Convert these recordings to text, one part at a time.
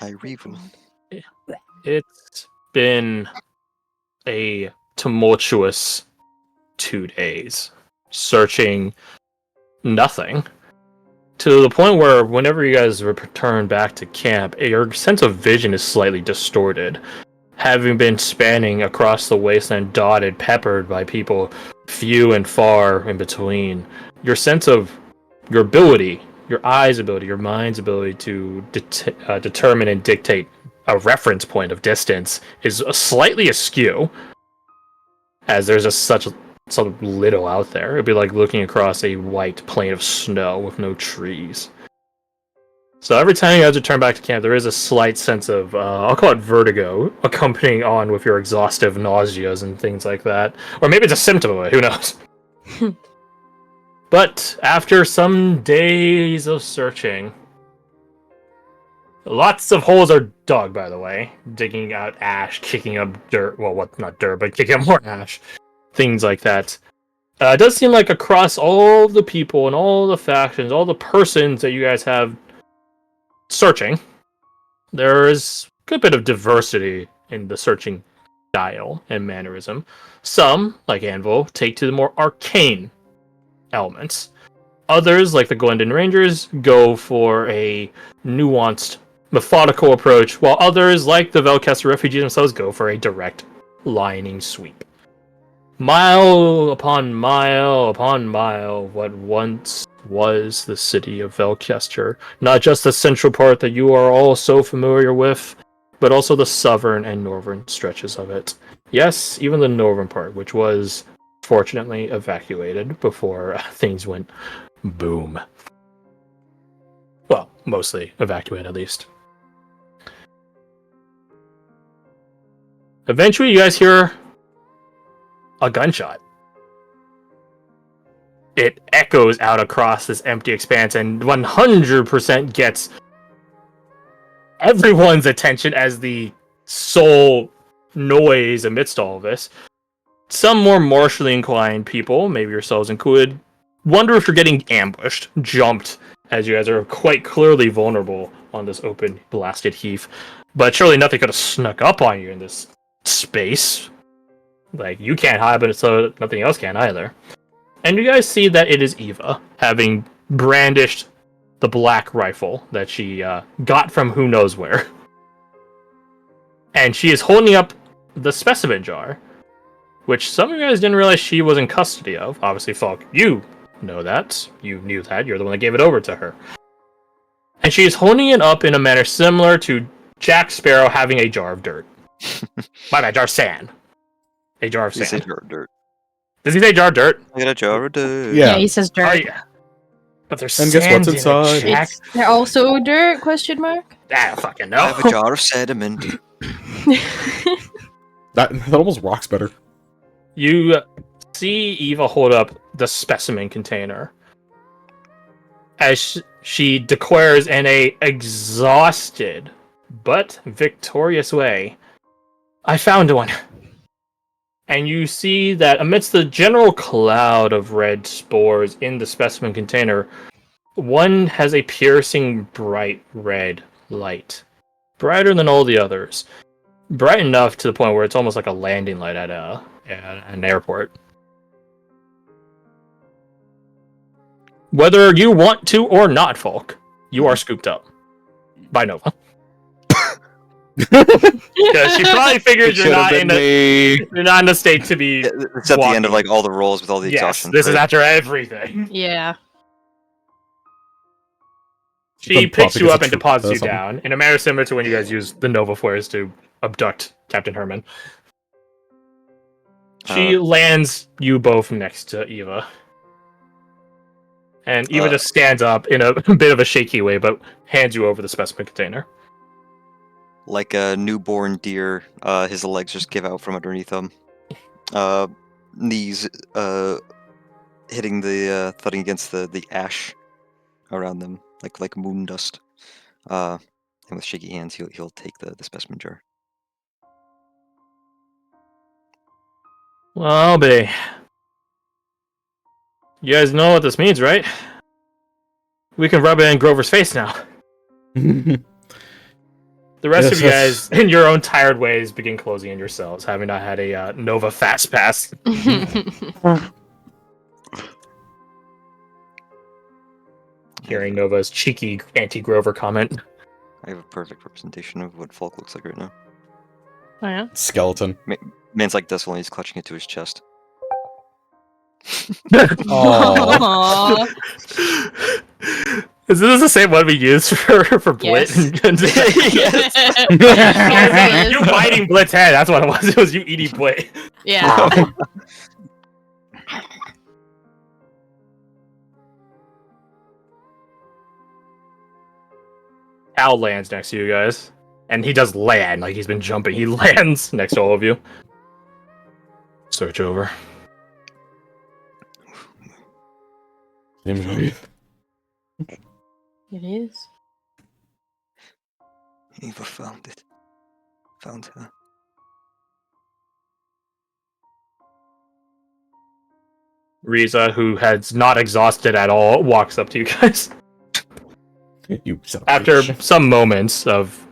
Tyreevil. It's been a tumultuous 2 days, searching nothing. To the point where whenever you guys return back to camp, your sense of vision is slightly distorted. Having been spanning across the wasteland, dotted, peppered by people few and far in between, your sense of your ability, your eyes' ability, your mind's ability to determine and dictate a reference point of distance is slightly askew, as there's just such little out there. It'd be like looking across a white plain of snow with no trees. So every time you guys return back to camp, there is a slight sense of, I'll call it vertigo, accompanying on with your exhaustive nauseas and things like that. Or maybe it's a symptom of it, who knows? But after some days of searching, lots of holes are dug, by the way. Digging out ash, kicking up dirt. Well, what? Not dirt, but kicking up more ash. Things like that. It does seem like across all the people and all the factions, all the persons that you guys have searching, there is a good bit of diversity in the searching style and mannerism. Some, like Anvil, take to the more arcane elements. Others, like the Glendon Rangers, go for a nuanced, methodical approach, while others, like the Velcaster refugees themselves, go for a direct, lining sweep. Mile upon mile upon mile, what once was the city of Velcaster. Not just the central part that you are all so familiar with, but also the southern and northern stretches of it. Yes, even the northern part, which was fortunately evacuated before things went boom. Well, mostly evacuated at least. Eventually, you guys hear a gunshot. It echoes out across this empty expanse and 100% gets everyone's attention as the sole noise amidst all of this. Some more martially inclined people, maybe yourselves included, wonder if you're getting ambushed, jumped, as you guys are quite clearly vulnerable on this open, blasted heath. But surely nothing could have snuck up on you in this space. Like, you can't hide, but so nothing else can either. And you guys see that it is Eva, having brandished the black rifle that she got from who knows where. And she is holding up the specimen jar, which some of you guys didn't realize she was in custody of. Obviously, Falk, you know that. You knew that. You're the one that gave it over to her. And she is holding it up in a manner similar to Jack Sparrow having a jar of dirt. My bad, jar of sand. A jar of sand. He said jar of dirt. Does he say jar of dirt? I got a jar of dirt. Yeah. Yeah, he says dirt. Oh, yeah. But there's And sand guess what's in inside? it, Jack. They're also dirt? Question mark. I don't fucking I know. have a jar of sediment. That almost rocks better. You see Eva hold up the specimen container as she declares in a exhausted but victorious way, "I found one." And you see that amidst the general cloud of red spores in the specimen container, one has a piercing bright red light. Brighter than all the others. Bright enough to the point where it's almost like a landing light at an airport. Whether you want to or not, Falk, you are scooped up by Nova. Because she probably figures you're not in a state to be. It's at the end of like all the rolls with all the exhaustion. Yes, this is after everything. Yeah. She The picks you topic is up a and truth, deposits you something. down in a manner similar to when you guys use the Nova flares to abduct Captain Herman. She lands you both next to Eva. And Eva just stands up in a bit of a shaky way, but hands you over the specimen container. Like a newborn deer, his legs just give out from underneath him. Knees hitting the thudding against the ash around them, like moon dust. And with shaky hands, he'll take the specimen jar. Well, I'll be. You guys know what this means, right? We can rub it in Grover's face now. The rest Yes, of you guys, in your own tired ways, begin closing in yourselves, having not had a Nova fast pass. Hearing Nova's cheeky anti-Grover comment. I have a perfect representation of what Falk looks like right now. Oh, yeah? Skeleton. Man's like this, only he's clutching it to his chest. Oh. Aw. Is this the same one we used for Blit? Yes. Yes. You biting Blit's head, that's what it was. It was you eating Blit. Yeah. Al lands next to you guys. And he does land, like he's been jumping. He lands next to all of you. Search over. Seems right. It is. Eva found it. Found her. Riza, who has not exhausted at all, walks up to you guys. You son of a After bitch. some moments of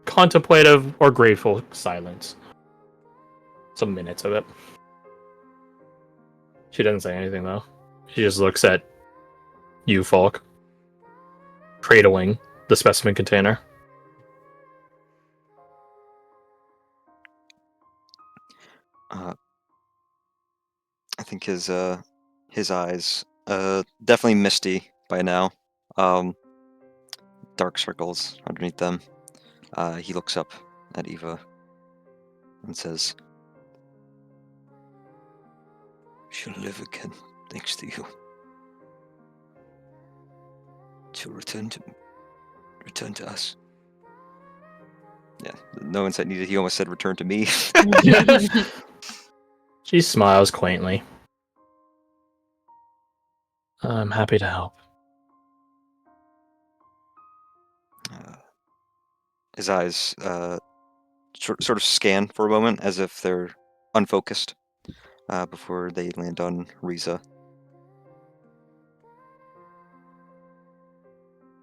contemplative or grateful silence. Some minutes of it. She doesn't say anything, though. She just looks at you, Falk, cradling the specimen container. I think his eyes definitely misty by now. Dark circles underneath them. He looks up at Eva and says, "She'll live again, thanks to you. She'll return to us." Yeah, no insight needed. He almost said return to me. She smiles quaintly. I'm happy to help. His eyes sort of scan for a moment as if they're unfocused before they land on Riza.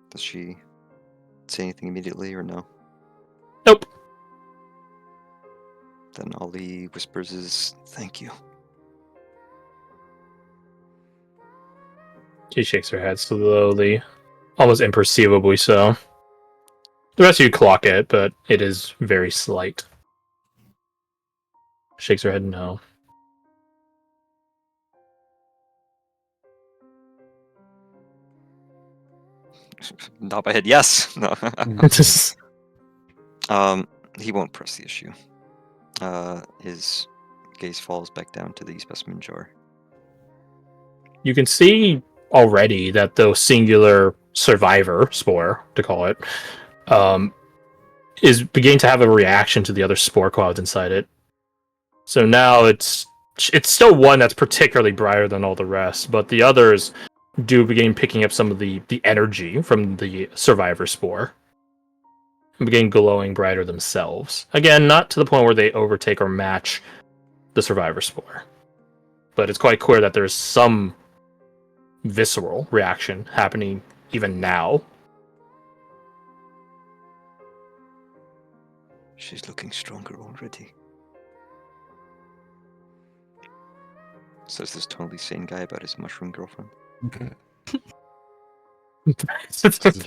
Does she say anything immediately or no? Nope. Then all he whispers is, "Thank you." She shakes her head slowly, almost imperceivably so. The rest of you clock it, but it is very slight. Shakes her head no. Nod my head, yes. No. Just- He won't press the issue. His gaze falls back down to the specimen jar. You can see already that the singular survivor spore, to call it, is beginning to have a reaction to the other spore clouds inside it. So now it's still one that's particularly brighter than all the rest, but the others do begin picking up some of the energy from the survivor spore and begin glowing brighter themselves. Again, not to the point where they overtake or match the survivor spore, but it's quite clear that there's some visceral reaction happening even now. She's looking stronger already. Says this totally sane guy about his mushroom girlfriend. Put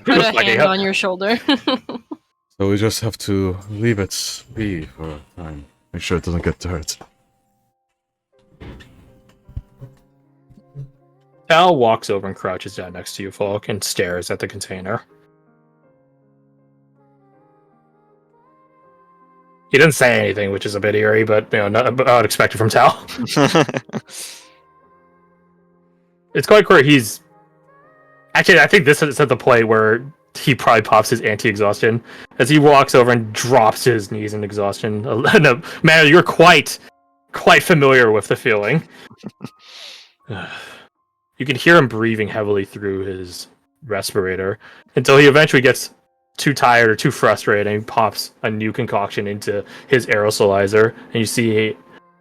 a hand on your shoulder. So we just have to leave it be for a time. Make sure it doesn't get hurt. Tal walks over and crouches down next to you, Falk, and stares at the container. He didn't say anything, which is a bit eerie, but I would expect it from Tal. It's quite clear he's... Actually, I think this is at the point where he probably pops his anti-exhaustion as he walks over and drops to his knees in exhaustion. In a manner you're quite familiar with the feeling. You can hear him breathing heavily through his respirator until he eventually gets too tired or too frustrated and he pops a new concoction into his aerosolizer, and you see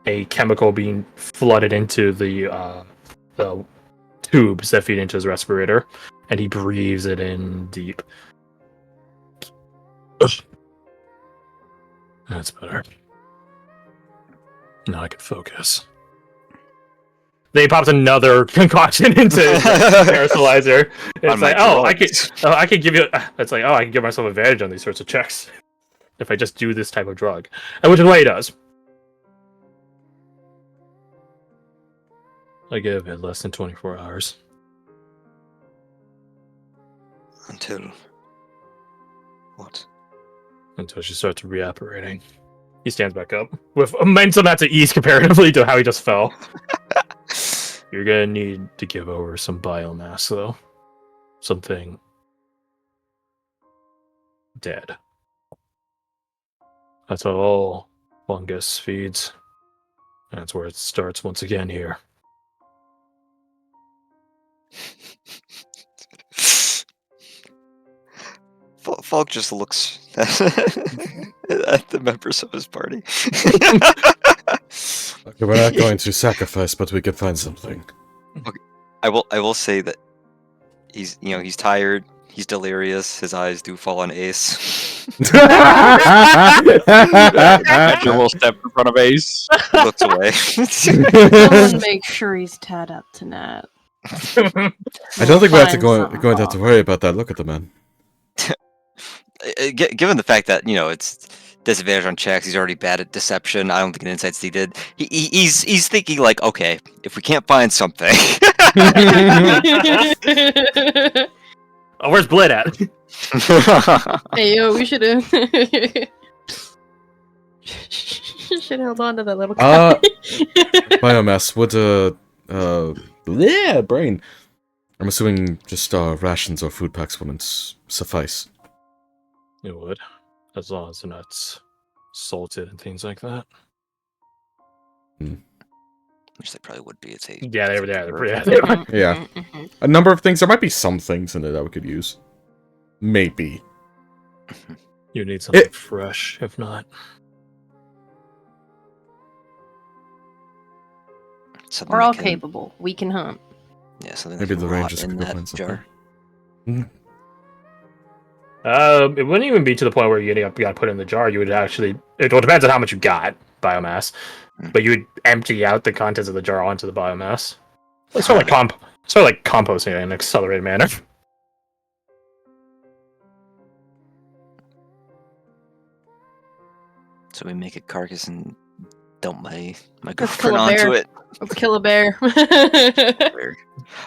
a chemical being flooded into the tubes that feed into his respirator, and he breathes it in deep. That's better. Now I can focus. They popped another concoction into his aerosolizer. It's like, I could give you. It's like, I can give myself advantage on these sorts of checks if I just do this type of drug, and which is what he does. I give it less than 24 hours. Until what? Until she starts reapparating. He stands back up with immense amounts of ease comparatively to how he just fell. You're gonna need to give over some biomass, though. Something dead. That's how all fungus feeds. That's where it starts once again here. Falk just looks at the members of his party. Okay, we're not going to sacrifice, but we can find something. Okay. I will say that he's tired, he's delirious, his eyes do fall on Ace. Badger will step in front of Ace. He looks away. Someone make sure he's tied up tonight. I don't think we have to going to have to worry about that. Look at the man. Given the fact that it's disadvantage on checks, he's already bad at deception. I don't think an insight's needed. He's thinking like, okay, if we can't find something. Oh, where's Blid at? Hey, yo, we should have. Should held on to that little guy. Biomass would yeah, brain. I'm assuming just rations or food packs wouldn't suffice. It would, as long as they're not salted and things like that. Which they probably would be. It's a Yeah, they were there. Yeah. A number of things. There might be some things in it that we could use. Maybe. You need something fresh, if not. something We're all that can- capable. We can hunt. Yeah, something Maybe that can the rot Rangers in could go that find something. jar. It wouldn't even be to the point where you got to put it in the jar. You would actually. It all depends on how much you got biomass, but you would empty out the contents of the jar onto the biomass. It's sort of like composting in an accelerated manner. So we make a carcass and dump my kill girlfriend a onto bear. it. Let's kill a bear.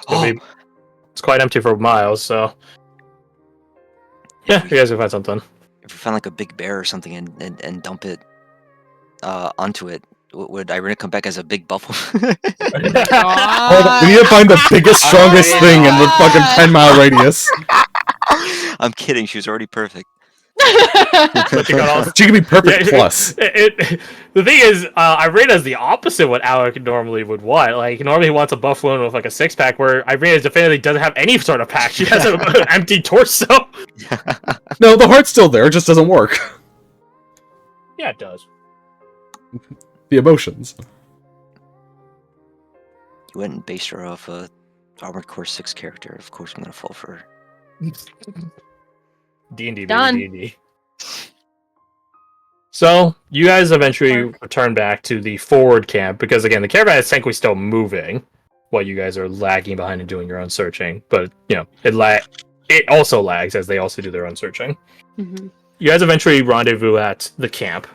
Oh, It's quite empty for miles, so yeah, you guys can find something. if we found like a big bear or something and dump it onto it, would Irina come back as a big buffalo? Hold on, we need to find the biggest, strongest thing in the fucking 10-mile radius. I'm kidding. She was already perfect. But you got all She could be perfect Yeah, plus. The thing is, Irina's the opposite of what Alec normally would want. Like, normally he wants a buffalo with like a six-pack, where Irina definitively doesn't have any sort of pack. She has an empty torso. No, the heart's still there, it just doesn't work. Yeah, it does. The emotions. You went and based her off a Armored Core 6 character. Of course, I'm gonna fall for her. D&D, Done. baby, D&D. So, you guys eventually return back to the forward camp, because again, the caravan is technically still moving, while you guys are lagging behind and doing your own searching. But, it also lags as they also do their own searching. Mhm. You guys eventually rendezvous at the camp,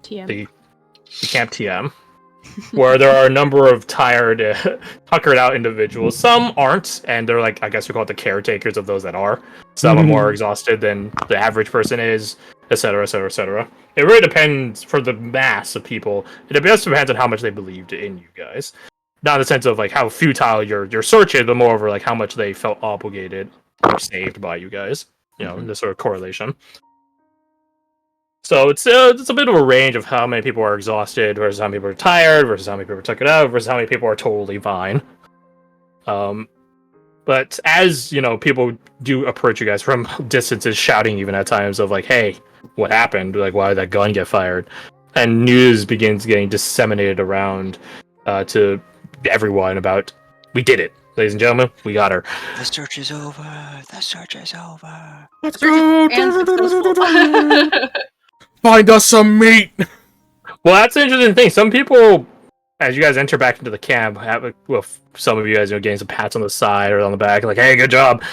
TM. the Camp TM, where there are a number of tired, tuckered out individuals. Some aren't, and they're like, I guess we call it the caretakers of those that are. Some are more exhausted than the average person is, etc., etc., etc. It really depends for the mass of people. It just depends on how much they believed in you guys. Not in the sense of like how futile your search is, but more over like how much they felt obligated or saved by you guys. This sort of correlation. So it's a bit of a range of how many people are exhausted versus how many people are tired versus how many people took it out versus how many people are totally fine. But as people do approach you guys from distances, shouting even at times of like, "Hey, what happened? Like, why did that gun get fired?" And news begins getting disseminated around to everyone about, "We did it. ladies and gentlemen, we got her. The search is over. The search is over. Let's go. And successful. Find us some meat. Well, that's an interesting thing. Some people, as you guys enter back into the camp, some of you guys getting some pats on the side or on the back, like, "Hey, good job."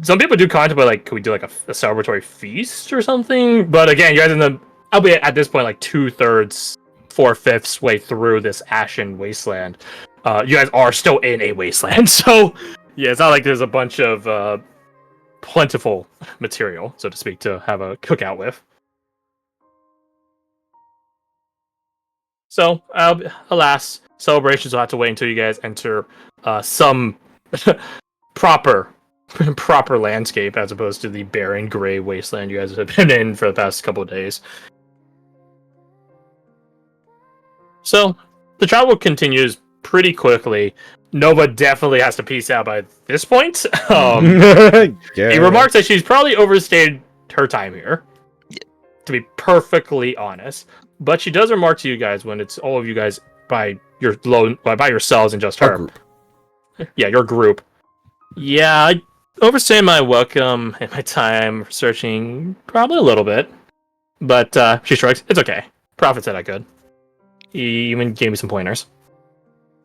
Some people do contemplate, like, could we do like a celebratory feast or something? But again, you guys I'll be at this point like 2/3, 4/5 way through this ashen wasteland. You guys are still in a wasteland, so yeah, it's not like there's a bunch of plentiful material, so to speak, to have a cookout with. So, alas, celebrations will have to wait until you guys enter some proper landscape, as opposed to the barren gray wasteland you guys have been in for the past couple of days. So, the travel continues pretty quickly. Nova definitely has to peace out by this point. He remarks that she's probably overstayed her time here, to be perfectly honest. But she does remark to you guys when it's all of you guys by yourselves and just her. Group. Yeah, your group. Yeah, I overstayed my welcome and my time searching probably a little bit. But she shrugs. It's okay. Prophet said I could. He even gave me some pointers.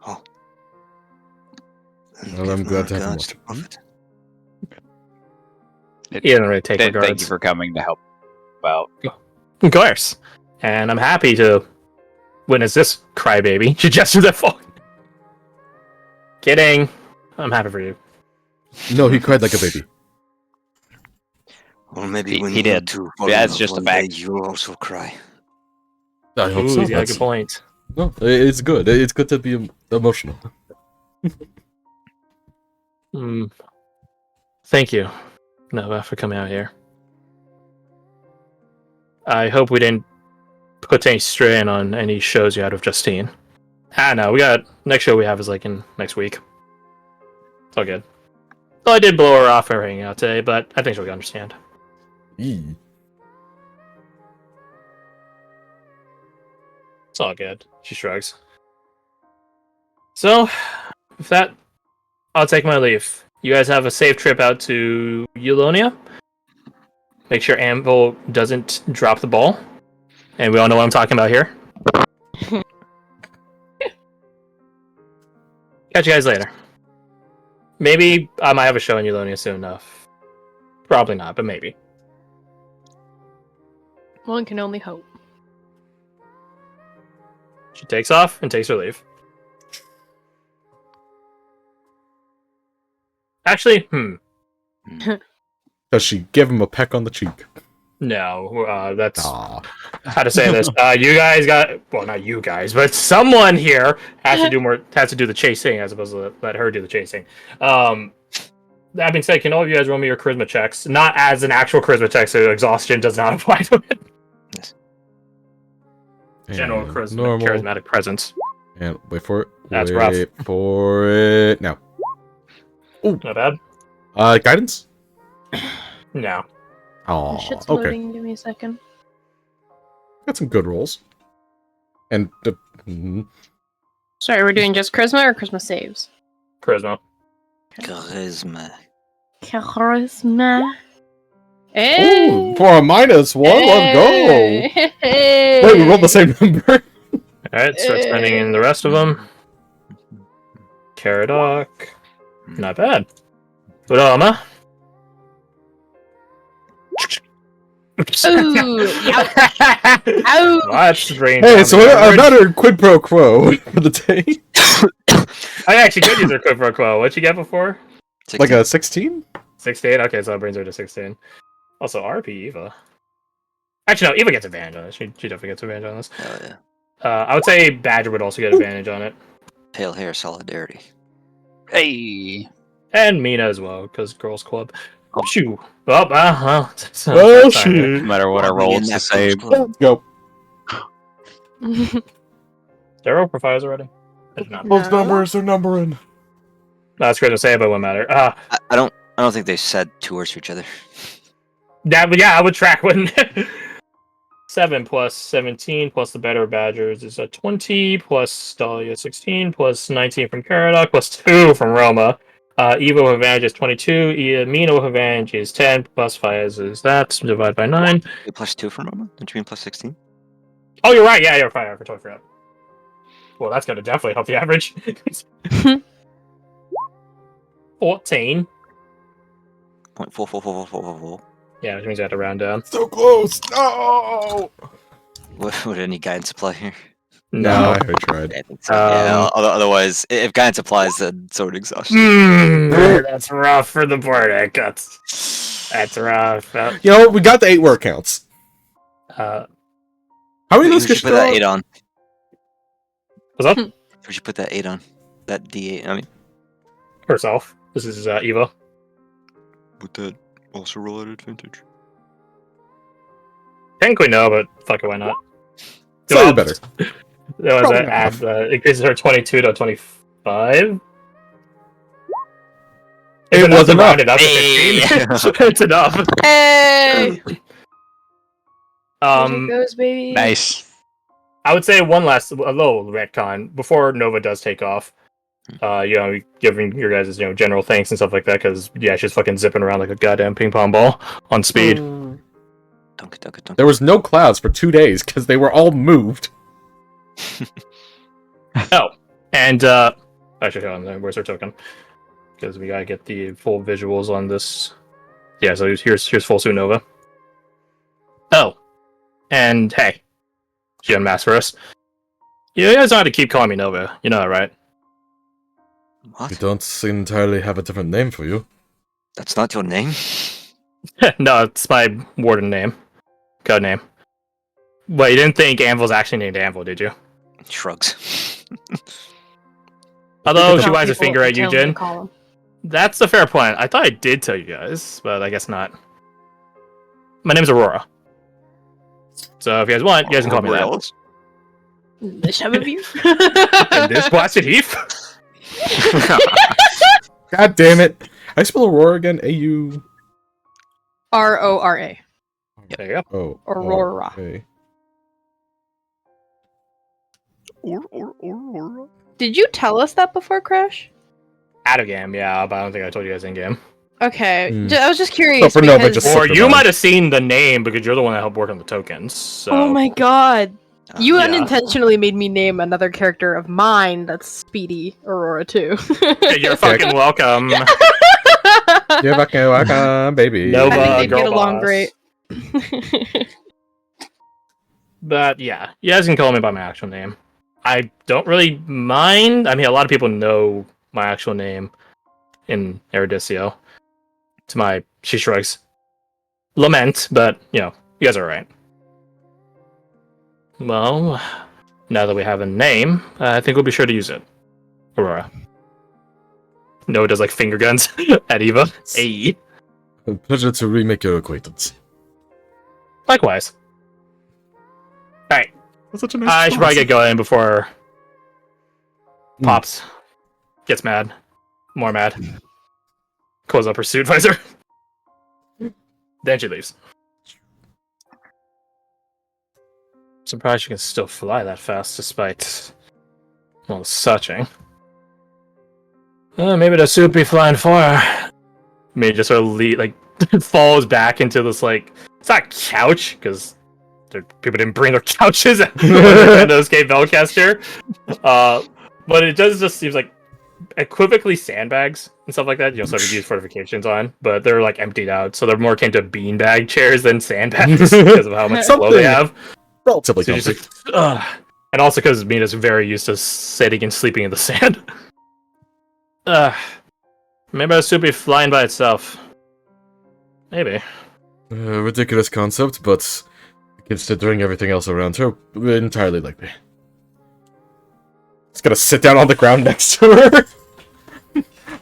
Oh. Well, I'm glad to have regards him. to Prophet. He didn't really take regards. Thank you for coming to help out. Of course. And I'm happy to witness this crybaby. She gestured at phone. Kidding. I'm happy for you. No, he cried like a baby. Well, maybe He when you did. do That's just a one day, fact. you also cry. I hope Ooh, so. he's got a That's- good point. No, it's good. It's good to be emotional. Thank you, Nova, for coming out here. I hope we didn't put any strain on any shows you had with Justine. No, next show we have is like in next week. It's all good. Well, I did blow her off for hanging out today, but I think she'll understand. Eee. It's all good. She shrugs. So, with that, I'll take my leave. You guys have a safe trip out to Eulonia. Make sure Anvil doesn't drop the ball. And we all know what I'm talking about here. Catch you guys later. Maybe I might have a show in Eulonia soon enough. Probably not, but maybe. One can only hope. She takes off and takes her leave. Actually, Does she give him a peck on the cheek? no. That's Aw. how to say this. You guys not you guys, but someone here has to do the chasing as opposed to let her do the chasing. That being said, can all of you guys roll me your charisma checks? Not as an actual charisma check, so exhaustion does not apply to it. General And charisma, normal. charismatic presence. And wait for it. That's wait rough. for it. Now. Not bad. Guidance? No. Oh, Shit's okay. loading. Give me a second. Got some good rolls. And mhm. Sorry, we're doing just charisma or charisma saves? Charisma. Charisma. Charisma. Ooh, Hey! for a -1, let's go. Hey! Wait, we rolled the same number. Alright, start spending in the rest of them. Caradoc. Not bad. Urama. Ooh, Ouch! That's bringing Hey, down so the a average. better quid pro quo for the day. I actually could use her quid pro quo. What'd you get before? Like a 16? 16? Okay, so that brings her to 16. Also, RP Eva. Actually, no, Eva gets advantage on this. She definitely gets advantage on this. Oh yeah. I would say Badger would also get advantage on it. Pale hair solidarity. Hey. And Mina as well, because Girls Club. Oh, shoo. Oh, well. Oh, that's fine. shit. No matter what I Walking roll, in it's the that same. close club. Let's go. Zero profiles already? I did not. Those No. numbers are numbering. No, that's great to say, but it won't matter. I don't think they said two words to each other. But yeah, I would track, wouldn't it? 7 plus 17 plus the better badgers is a 20 plus Dahlia 16 plus 19 from Caradoc plus 2 from Roma. Evo with advantage is 22. Mina with advantage is 10 plus 5 is that divided by 9. Plus 2 from Roma? Don't you mean plus 16? Oh, you're right. Yeah, you're fine. I totally forgot. Well, that's gonna definitely help the average. 14. 0.4444444. Yeah, which means you have to round down. So close! No! Would any guidance apply here? No. I tried. Yeah, I think so. Yeah, Um, otherwise, if guidance applies, then sword exhaustion. That's rough for the Bordic. That's rough. You know, we got the 8 word counts. Uh, How many of Who those should get put that 8 on? what's up? Who should put that 8 on? That D8, I mean. Herself. This is Evo. Would that also roll at advantage? Technically no, but fuck it, why not? Slightly better. That was Probably an not add, enough. increases her 22 to 25. It was to enough. round it up to Hey! 15. It's enough. Hey! There Um, it goes, baby. Nice. I would say one last a little retcon before Nova does take off. Giving your guys general thanks and stuff like that because she's fucking zipping around like a goddamn ping pong ball on speed. Dunk, dunk, dunk. There was no clouds for 2 days because they were all moved. Oh, and actually, hold on, where's her token? Because we gotta get the full visuals on this. Yeah, so here's full suit Nova. Oh, and hey, she unmasked for us. You guys don't have to keep calling me Nova. You know that, right? We What? don't entirely have a different name for you. That's not your name? No, it's my warden name, code name. But you didn't think Anvil's actually named Anvil, did you? Shrugs. Although she Tell wags a people finger what at to you, tell me to Jin. call 'em. That's a fair point. I thought I did tell you guys, but I guess not. My name's Aurora. So if you guys want, you guys can call me that. Aureoles? The shove of you. And this blasted heath. God damn it! I spell Aurora again. A-U... Rora. There you go. Oh. Aurora. Okay. Did you tell us that before, Crash? Out of game, yeah, but I don't think I told you guys in game. Okay, Hmm. I was just curious. So for Nova, because... just Or slipped your you mind. might have seen the name because you're the one that helped work on the tokens. So. Oh my god. You Yeah. unintentionally made me name another character of mine that's Speedy Aurora too. You're fucking welcome. You're fucking welcome, baby. Nova. I think they'd girl get along boss. great. But yeah, you guys can call me by my actual name. I don't really mind. I mean, a lot of people know my actual name in Erudicio. She shrugs. Lament, but, you guys are right. Well, now that we have a name, I think we'll be sure to use it. Aurora. Noah does, finger guns at Eva. Hey. A pleasure to remake your acquaintance. Likewise. Alright, That's such a nice I should probably get going before Hmm. Pops gets mad. More mad. Calls up her suit visor. Then she leaves. Surprised she can still fly that fast despite all the searching. Maybe the suit be flying far. Maybe just sort of falls back into this it's not a couch because people didn't bring their couches when those gave Bellcaster. But it does just seems like equivocally sandbags and stuff like that. Sort of use fortifications on, but they're emptied out, so they're more akin to beanbag chairs than sandbags because of how much flow they have. Relatively So comfy. just and also because Mina's very used to sitting and sleeping in the sand. Maybe a suit be flying by itself. Maybe. Ridiculous concept, but considering everything else around her, entirely likely. Just gonna sit down on the ground next to her.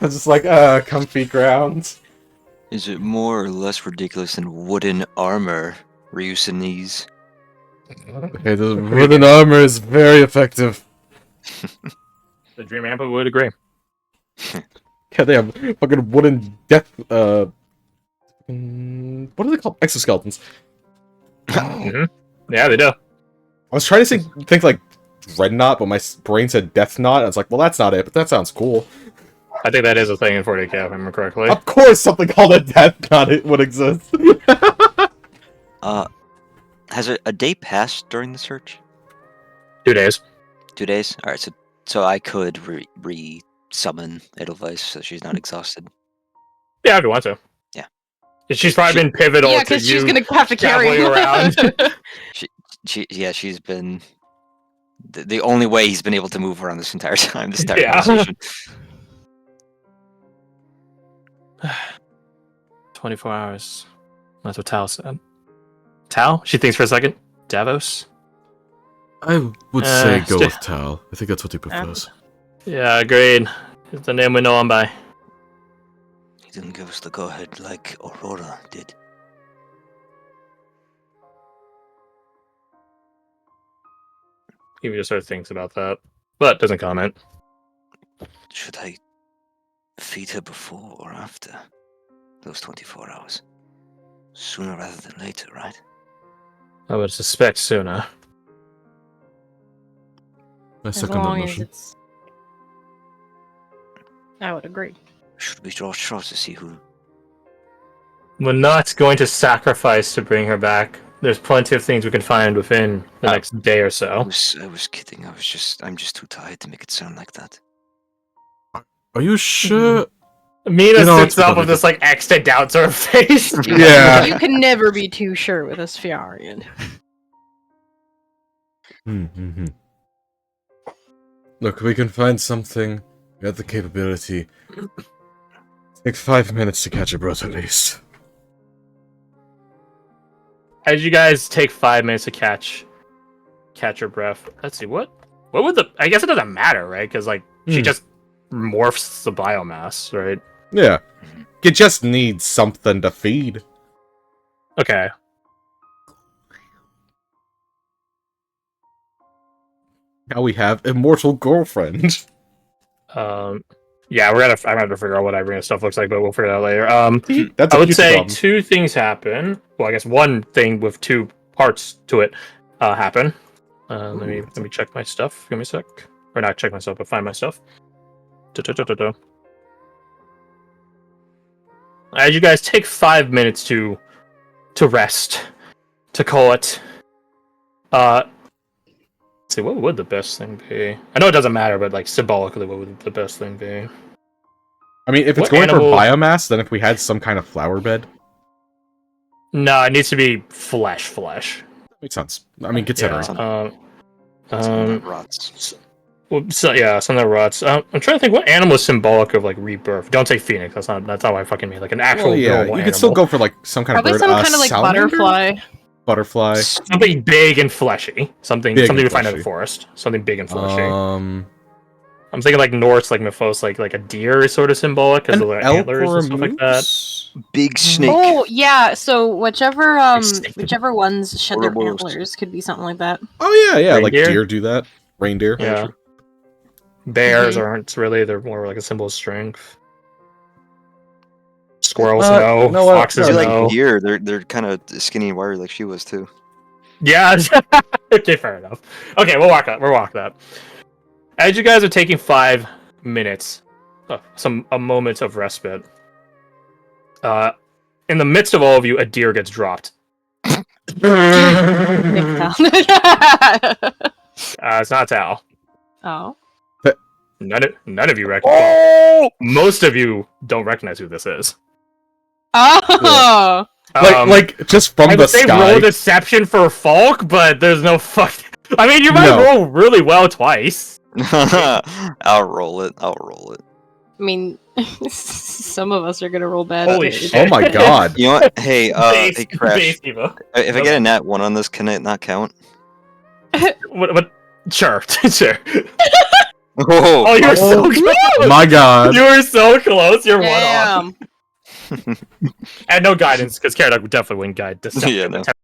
It's just comfy ground. Is it more or less ridiculous than wooden armor? Reuse in these. Okay, the wooden armor is very effective. The Dream Amp would agree. Yeah, they have fucking wooden death, what are they called? Exoskeletons. Mhm. Yeah, they do. I was trying to think like Dreadnought, but my brain said Death Knot. I was like, well, that's not it, but that sounds cool. I think that is a thing in 40k, if I remember correctly. Of course, something called a Death Knot would exist. Has a day passed during the search? 2 days. 2 days? Alright, so I could re-summon Edelweiss so she's not exhausted. Yeah, if you want to. Yeah. She's probably been pivotal Yeah, to because you she's gonna have to carry traveling him around. She's been the only way he's been able to move around this entire time, this entire Yeah. conversation. 24 hours. That's what Tal said. Tal? She thinks for a second. Davos? I would say go still- with Tal. I think that's what he prefers. Yeah, agreed. It's the name we know him by. He didn't give us the go-ahead like Aurora did. He just sort of thinks about that, but doesn't comment. Should I feed her before or after those 24 hours? Sooner rather than later, right? I would suspect sooner. I As second that long as notion. it's. I would agree. Should we draw straws to see who? We're not going to sacrifice to bring her back. There's plenty of things we can find within the next day or I so. was kidding. I'm just too tired to make it sound like that. Are you sure? Mina You know, sits it's up probably with this like extra doubt to her face. Yeah. You can never be too sure with a Sfiarian. Mm-hmm. Look, we can find something. We have the capability. Take 5 minutes to catch a breath at least. As you guys take 5 minutes to catch your breath. Let's see what would the. I guess it doesn't matter, right? Because like she just morphs the biomass, right? Yeah. You just need something to feed. Okay. Now we have immortal girlfriend. Yeah, I'm gonna have to figure out what Irina's stuff looks like, but we'll figure it out later. That's I a would future say problem. 2 things happen. Well, I guess one thing with 2 parts to it happen. Let me check my stuff. Give me a sec. Or not check myself, but find my stuff. Da-da-da-da-da. As you guys take 5 minutes to rest, to call it. Let's see, what would the best thing be? I know it doesn't matter, but like symbolically, what would the best thing be? I mean, if it's What going animal- for biomass, then if we had some kind of flower bed, No, it needs to be flesh. makes sense. I mean, considering. Yeah. Something that rots. Well, so yeah, something that rots. I'm trying to think what animal is symbolic of like rebirth. Don't say phoenix. That's not what I fucking mean. Like an actual Well, yeah, normal you could still animal. go for like some kind Probably of bird. some kind of like salamander? butterfly. Butterfly. Something big and fleshy. Something Big something and we find in the fleshy. forest. Something big and fleshy. An I'm thinking like Norse, like Mythos, like a deer is sort of symbolic because of the elk antlers or a and stuff like that. moose? Big snake. Oh yeah, so whichever Snake. whichever ones shed their Ouroboros. antlers could be something like that. Oh yeah, like Reindeer? deer do that. Reindeer. Yeah. Bears aren't really. They're more like a symbol of strength. Squirrels, no. no, what? Foxes, I feel no. like deer. They're kind of skinny and wiry like she was too. Yeah. Okay, fair enough. Okay, we'll walk that. As you guys are taking 5 minutes, a moment of respite. In the midst of all of you, a deer gets dropped. It's not Tal. Oh. None of you recognize. Oh! Most of you don't recognize who this is. Oh. Like just from I the would say sky. roll deception for Falk, but there's no fuck. I mean, you might No. roll really well twice. I'll roll it. I mean, some of us are gonna roll bad. Holy too. shit. Oh my god. You know what? Hey, Base- hey, Crash. base Evo. If I get a nat 1 on this, can it not count? What? Sure, sure. Oh, Oh, you're so close. My god. You were so close. You're one Damn. off. And no guidance, because Karadok would definitely wouldn't guide deception. Yeah, no.